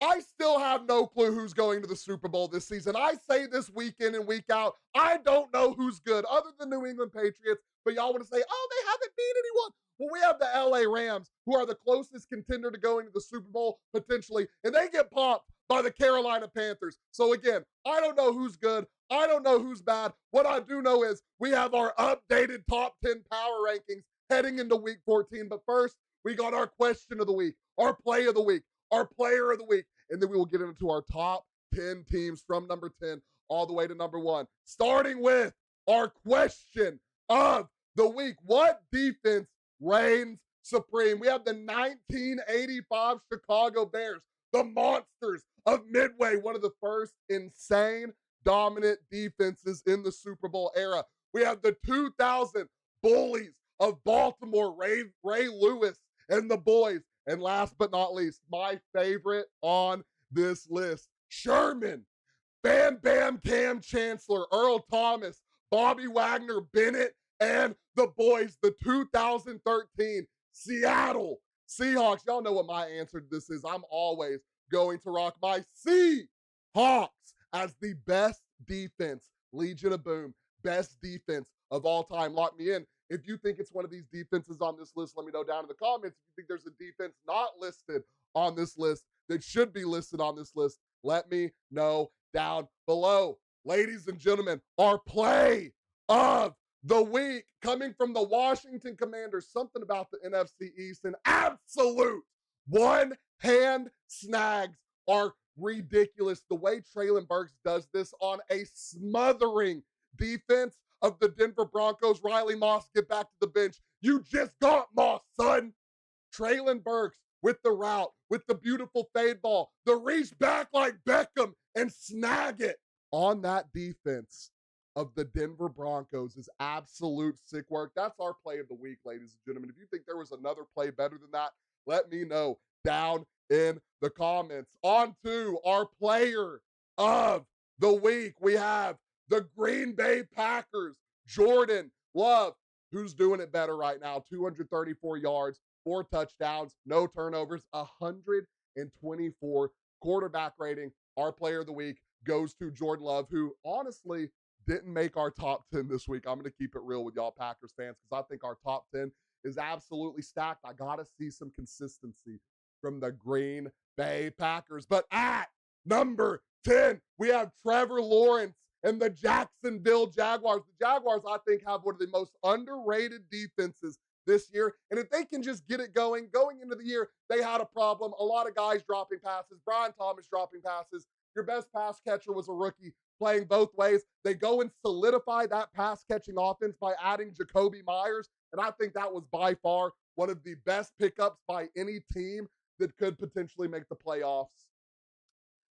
I still have no clue who's going to the Super Bowl this season. I say this week in and week out. I don't know who's good other than New England Patriots, but y'all want to say, oh, they haven't beat anyone. Well, we have the LA Rams, who are the closest contender to going to the Super Bowl potentially, and they get popped by the Carolina Panthers. So again, I don't know who's good. I don't know who's bad. What I do know is we have our updated top 10 power rankings heading into week 14. But first, we got our question of the week, our play of the week, our player of the week, and then we will get into our top 10 teams from number 10 all the way to number 1. Starting with our question of the week. What defense reigns supreme? We have the 1985 Chicago Bears, the monsters of Midway, one of the first insane dominant defenses in the Super Bowl era. We have the 2000 Bullies of Baltimore, Ray Lewis and the boys. And last but not least, my favorite on this list, Sherman, Bam Bam Cam Chancellor, Earl Thomas, Bobby Wagner Bennett, and the boys, the 2013 Seattle Seahawks. Y'all know what my answer to this is. I'm always going to rock my Seahawks as the best defense. Legion of Boom, best defense of all time. Lock me in. If you think it's one of these defenses on this list, let me know down in the comments. If you think there's a defense not listed on this list that should be listed on this list, let me know down below. Ladies and gentlemen, our play of the week coming from the Washington Commanders, something about the NFC East, and absolute one-hand snags are ridiculous. The way Traylon Burks does this on a smothering defense of the Denver Broncos. Riley Moss, get back to the bench. You just got Moss, son. Traylon Burks with the route, with the beautiful fade ball, the reach back like Beckham and snag it on that defense of the Denver Broncos is absolute sick work. That's our play of the week, ladies and gentlemen. If you think there was another play better than that, let me know down in the comments. On to our player of the week. We have the Green Bay Packers, Jordan Love, who's doing it better right now. 234 yards, 4 touchdowns, no turnovers, 124 quarterback rating. Our player of the week goes to Jordan Love, who honestly didn't make our top 10 this week. I'm going to keep it real with y'all Packers fans because I think our top 10 is absolutely stacked. I got to see some consistency from the Green Bay Packers. But at number 10, we have Trevor Lawrence and the Jacksonville Jaguars. The Jaguars, I think, have one of the most underrated defenses this year. And if they can just get it going into the year, they had a problem. A lot of guys dropping passes, Brian Thomas dropping passes. Your best pass catcher was a rookie playing both ways. They go and solidify that pass catching offense by adding Jacoby Myers. And I think that was by far one of the best pickups by any team that could potentially make the playoffs.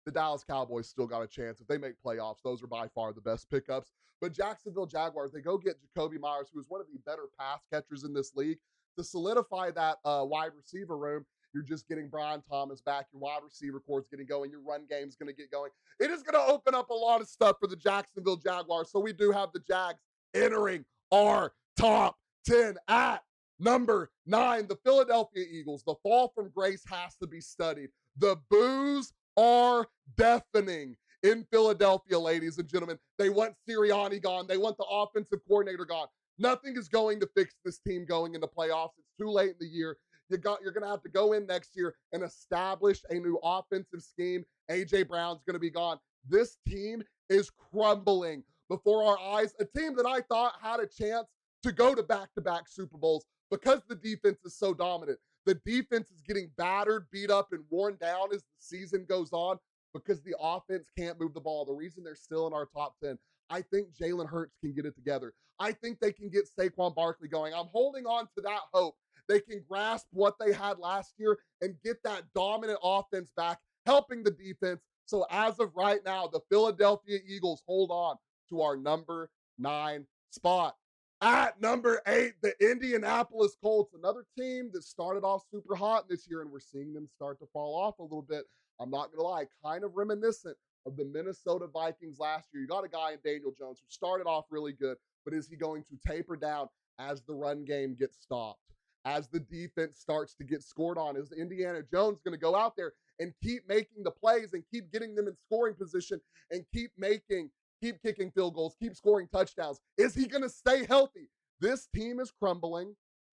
The Dallas Cowboys still got a chance. If they make playoffs, those are by far the best pickups. But Jacksonville Jaguars, they go get Jacoby Myers, who is one of the better pass catchers in this league. To solidify that wide receiver room, you're just getting Brian Thomas back. Your wide receiver core is getting going. Your run game is going to get going. It is going to open up a lot of stuff for the Jacksonville Jaguars. So we do have the Jags entering our top 10 at number 9. The Philadelphia Eagles. The fall from grace has to be studied. The boos are deafening in Philadelphia, ladies and gentlemen. They want Sirianni gone. They want the offensive coordinator gone. Nothing is going to fix this team going into playoffs. It's too late in the year. You're going to have to go in next year and establish a new offensive scheme. A.J. Brown's going to be gone. This team is crumbling before our eyes. A team that I thought had a chance to go to back-to-back Super Bowls because the defense is so dominant. The defense is getting battered, beat up, and worn down as the season goes on because the offense can't move the ball. The reason they're still in our top 10, I think Jalen Hurts can get it together. I think they can get Saquon Barkley going. I'm holding on to that hope. They can grasp what they had last year and get that dominant offense back, helping the defense. So as of right now, the Philadelphia Eagles hold on to our number 9 spot. At number 8, the Indianapolis Colts, another team that started off super hot this year, and we're seeing them start to fall off a little bit. I'm not going to lie, kind of reminiscent of the Minnesota Vikings last year. You got a guy in Daniel Jones who started off really good, but is he going to taper down as the run game gets stopped? as the defense starts to get scored on? Is Indiana Jones going to go out there and keep making the plays and keep getting them in scoring position and keep kicking field goals, keep scoring touchdowns? Is he going to stay healthy? This team is crumbling.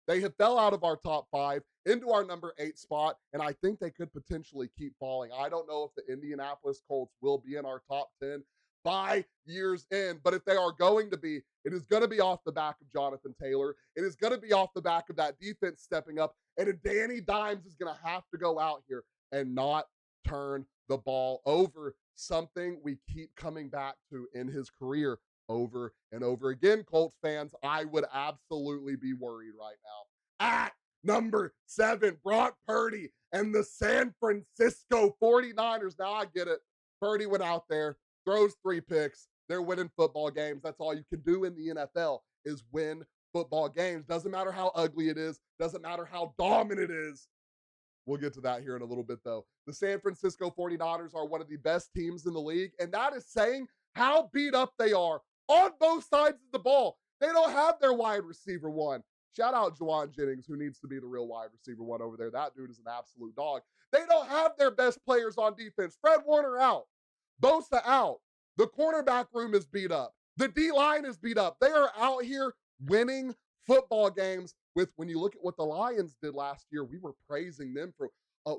They have fell out of our top 5 into our number 8 spot, and I think they could potentially keep falling. I don't know if the Indianapolis Colts will be in our top 10 by year's end, but if they are going to be, it is going to be off the back of Jonathan Taylor. It is going to be off the back of that defense stepping up, and Danny Dimes is going to have to go out here and not turn the ball over, something we keep coming back to in his career over and over again. Colts fans, I would absolutely be worried right now. At number 7, Brock Purdy and the San Francisco 49ers. Now I get it. Purdy went out there, throws 3 picks. They're winning football games. That's all you can do in the NFL is win football games. Doesn't matter how ugly it is. Doesn't matter how dominant it is. We'll get to that here in a little bit, though. The San Francisco 49ers are one of the best teams in the league, and that is saying how beat up they are on both sides of the ball. They don't have their wide receiver one. Shout out Juwan Jennings, who needs to be the real wide receiver one over there. That dude is an absolute dog. They don't have their best players on defense. Fred Warner out. Bosa out. The cornerback room is beat up. The D-line is beat up. They are out here winning football games with, when you look at what the Lions did last year, we were praising them for,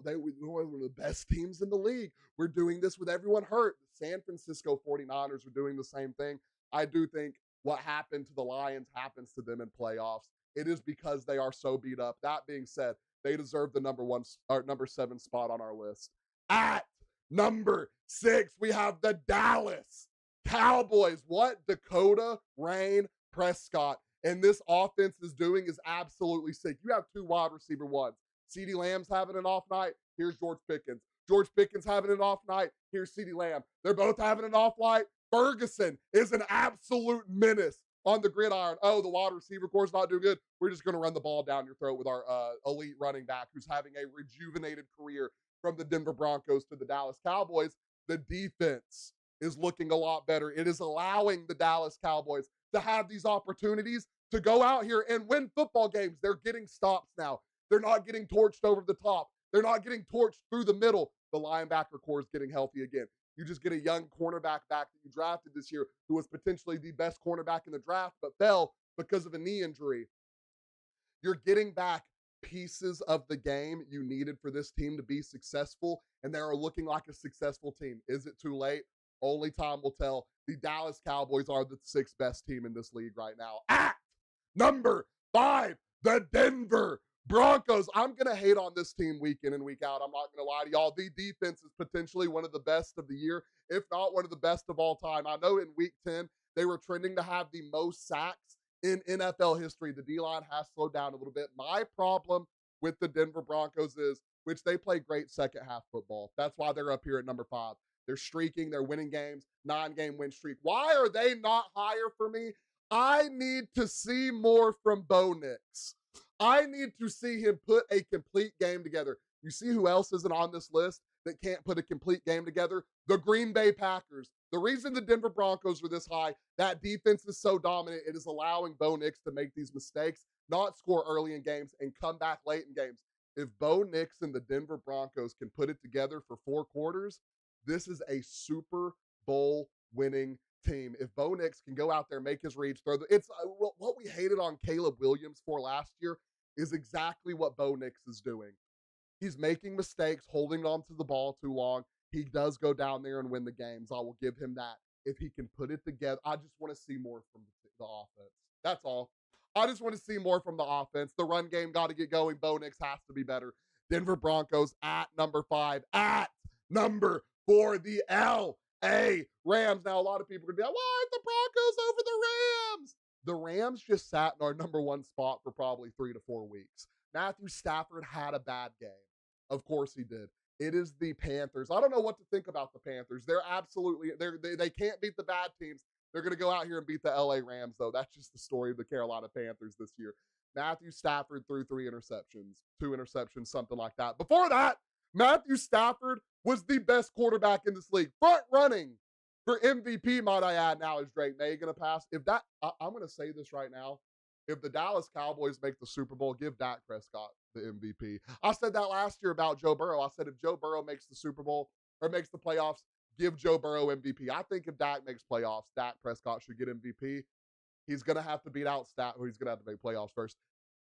they were one of the best teams in the league. We're doing this with everyone hurt. The San Francisco 49ers are doing the same thing. I do think what happened to the Lions happens to them in playoffs. It is because they are so beat up. That being said, they deserve the number 7 spot on our list. At number 6, we have the Dallas Cowboys. What Dakota Rain Prescott and this offense is doing is absolutely sick. You have 2 wide receiver ones. CeeDee Lamb's having an off night. Here's George Pickens. George Pickens having an off night. Here's CeeDee Lamb. They're both having an off night. Ferguson is an absolute menace on the gridiron. Oh, the wide receiver core's not doing good. We're just going to run the ball down your throat with our elite running back who's having a rejuvenated career from the Denver Broncos to the Dallas Cowboys. The defense is looking a lot better. It is allowing the Dallas Cowboys to have these opportunities to go out here and win football games. They're getting stops now. They're not getting torched over the top. They're not getting torched through the middle. The linebacker core is getting healthy again. You just get a young cornerback back that you drafted this year who was potentially the best cornerback in the draft but fell because of a knee injury. You're getting back pieces of the game you needed for this team to be successful, and they are looking like a successful team. Is it too late? Only time will tell. The Dallas Cowboys are the 6th best team in this league right now. At number 5, the Denver Broncos. I'm going to hate on this team week in and week out. I'm not going to lie to y'all. The defense is potentially one of the best of the year, if not one of the best of all time. I know in week 10, they were trending to have the most sacks in NFL history. The D-line has slowed down a little bit. My problem with the Denver Broncos is, which they play great second half football. That's why they're up here at number 5. They're streaking. They're winning games. 9-game win streak. Why are they not higher for me? I need to see more from Bo Nix. I need to see him put a complete game together. You see who else isn't on this list that can't put a complete game together? The Green Bay Packers. The reason the Denver Broncos are this high, that defense is so dominant, it is allowing Bo Nix to make these mistakes, not score early in games, and come back late in games. If Bo Nix and the Denver Broncos can put it together for 4 quarters, this is a Super Bowl winning team. If Bo Nix can go out there, make his reads, it's what we hated on Caleb Williams for last year is exactly what Bo Nix is doing. He's making mistakes, holding on to the ball too long. He does go down there and win the games. I will give him that. If he can put it together, I just want to see more from the offense. That's all. I just want to see more from the offense. The run game got to get going. Bo Nix has to be better. Denver Broncos at number 5. At number 4, the L.A. Rams. Now, a lot of people are going to be like, why aren't the Broncos over the Rams? The Rams just sat in our number 1 spot for probably 3 to 4 weeks. Matthew Stafford had a bad game. Of course he did. It is the Panthers. I don't know what to think about the Panthers. They can't beat the bad teams. They're going to go out here and beat the LA Rams, though. That's just the story of the Carolina Panthers this year. Matthew Stafford threw 3 interceptions, 2 interceptions, something like that. Before that, Matthew Stafford was the best quarterback in this league. Front running for MVP, might I add. Now, is Drake May going to pass? I'm going to say this right now. If the Dallas Cowboys make the Super Bowl, give Dak Prescott the MVP. I said that last year about Joe Burrow. I said if Joe Burrow makes the Super Bowl or makes the playoffs, give Joe Burrow MVP. I think if Dak makes playoffs, Dak Prescott should get MVP. He's going to have to beat out Stafford. He's going to have to make playoffs first.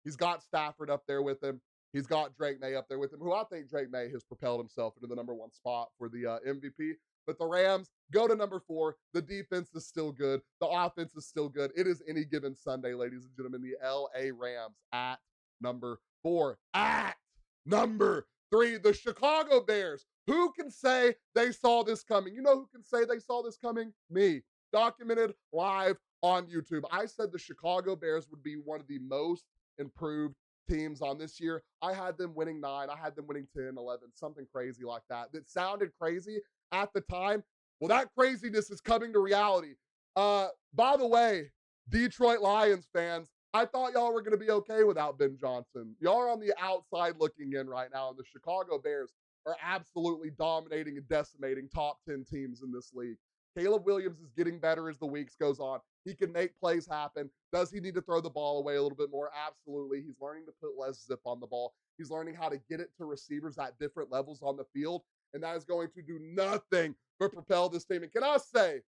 He's got Stafford up there with him. He's got Drake May up there with him, who I think Drake May has propelled himself into the number one spot for the MVP. But the Rams go to number 4. The defense is still good. The offense is still good. It is any given Sunday, ladies and gentlemen. The LA Rams at number 4. At number 3, the Chicago Bears. Who can say they saw this coming? You know who can say they saw this coming? Me. Documented live on YouTube. I said the Chicago Bears would be one of the most improved teams on this year. I had them winning 9. I had them winning 10, 11, something crazy like that. That sounded crazy at the time. Well, that craziness is coming to reality. By the way, Detroit Lions fans, I thought y'all were going to be okay without Ben Johnson. Y'all are on the outside looking in right now, and the Chicago Bears are absolutely dominating and decimating top 10 teams in this league. Caleb Williams is getting better as the weeks goes on. He can make plays happen. Does he need to throw the ball away a little bit more? Absolutely. He's learning to put less zip on the ball. He's learning how to get it to receivers at different levels on the field, and that is going to do nothing but propel this team. And can I say,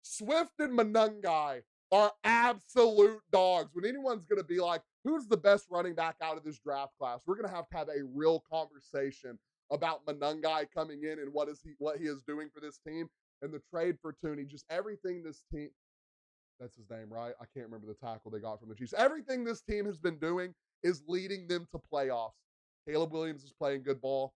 Swift and Monungai are absolute dogs. When anyone's going to be like, who's the best running back out of this draft class, we're going to have a real conversation about Monungai coming in and what he is doing for this team. And the trade for Tooney, just everything this team, that's his name, right? I can't remember the tackle they got from the Chiefs. Everything this team has been doing is leading them to playoffs. Caleb Williams is playing good ball.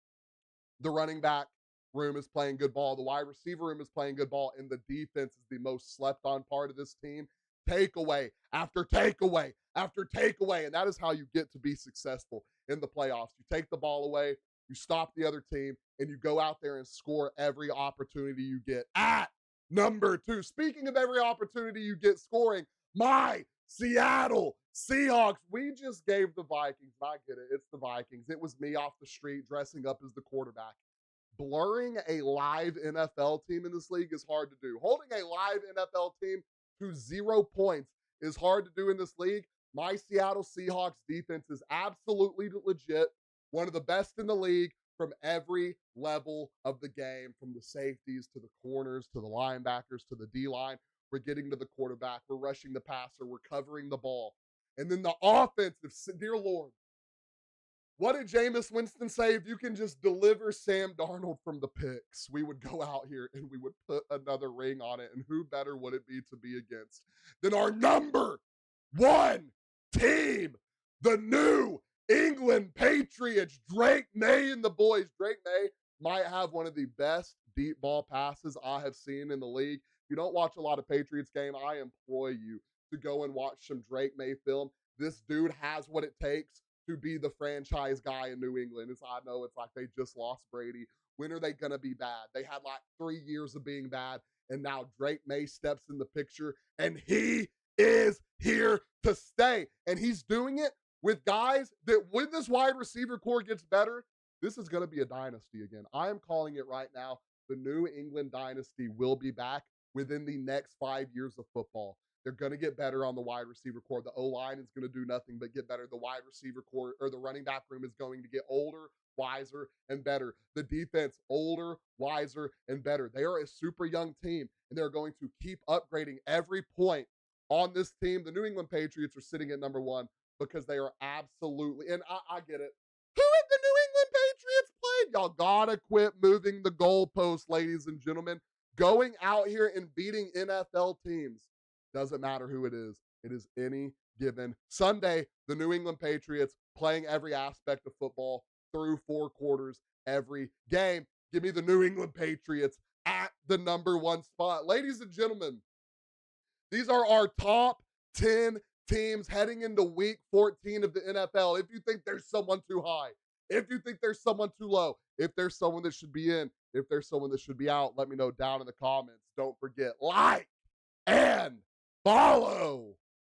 The running back room is playing good ball. The wide receiver room is playing good ball. And the defense is the most slept on part of this team. Takeaway after takeaway after takeaway. And that is how you get to be successful in the playoffs. You take the ball away, you stop the other team, and you go out there and score every opportunity you get. At number 2, speaking of every opportunity you get scoring, my Seattle Seahawks. We just gave the Vikings, and I get it, it's the Vikings. It was me off the street dressing up as the quarterback. Blurring a live NFL team in this league is hard to do. Holding a live NFL team to 0 points is hard to do in this league. My Seattle Seahawks defense is absolutely legit. One of the best in the league from every level of the game, from the safeties to the corners to the linebackers to the D-line. We're getting to the quarterback. We're rushing the passer. We're covering the ball. And then the offensive, dear Lord, what did Jameis Winston say? If you can just deliver Sam Darnold from the picks, we would go out here and we would put another ring on it. And who better would it be to be against than our number 1 team, the New England Patriots, Drake May and the boys. Drake May might have one of the best deep ball passes I have seen in the league. If you don't watch a lot of Patriots game, I implore you to go and watch some Drake May film. This dude has what it takes to be the franchise guy in New England. I know it's like they just lost Brady. When are they going to be bad? They had like 3 years of being bad, and now Drake May steps in the picture, and he is here to stay. And he's doing it with guys that when this wide receiver core gets better, this is going to be a dynasty again. I am calling it right now. The New England dynasty will be back within the next 5 years of football. They're going to get better on the wide receiver core. The O-line is going to do nothing but get better. The wide receiver core or the running back room is going to get older, wiser, and better. The defense, older, wiser, and better. They are a super young team, and they're going to keep upgrading every point on this team. The New England Patriots are sitting at number 1 because they are absolutely, and I get it. Who have the New England Patriots played? Y'all gotta quit moving the goalposts, ladies and gentlemen. Going out here and beating NFL teams. Doesn't matter who it is. It is any given Sunday. The New England Patriots playing every aspect of football through 4 quarters every game. Give me the New England Patriots at the number 1 spot. Ladies and gentlemen, these are our top 10 teams heading into week 14 of the NFL. If you think there's someone too high, if you think there's someone too low, if there's someone that should be in, if there's someone that should be out, let me know down in the comments. Don't forget, like and follow.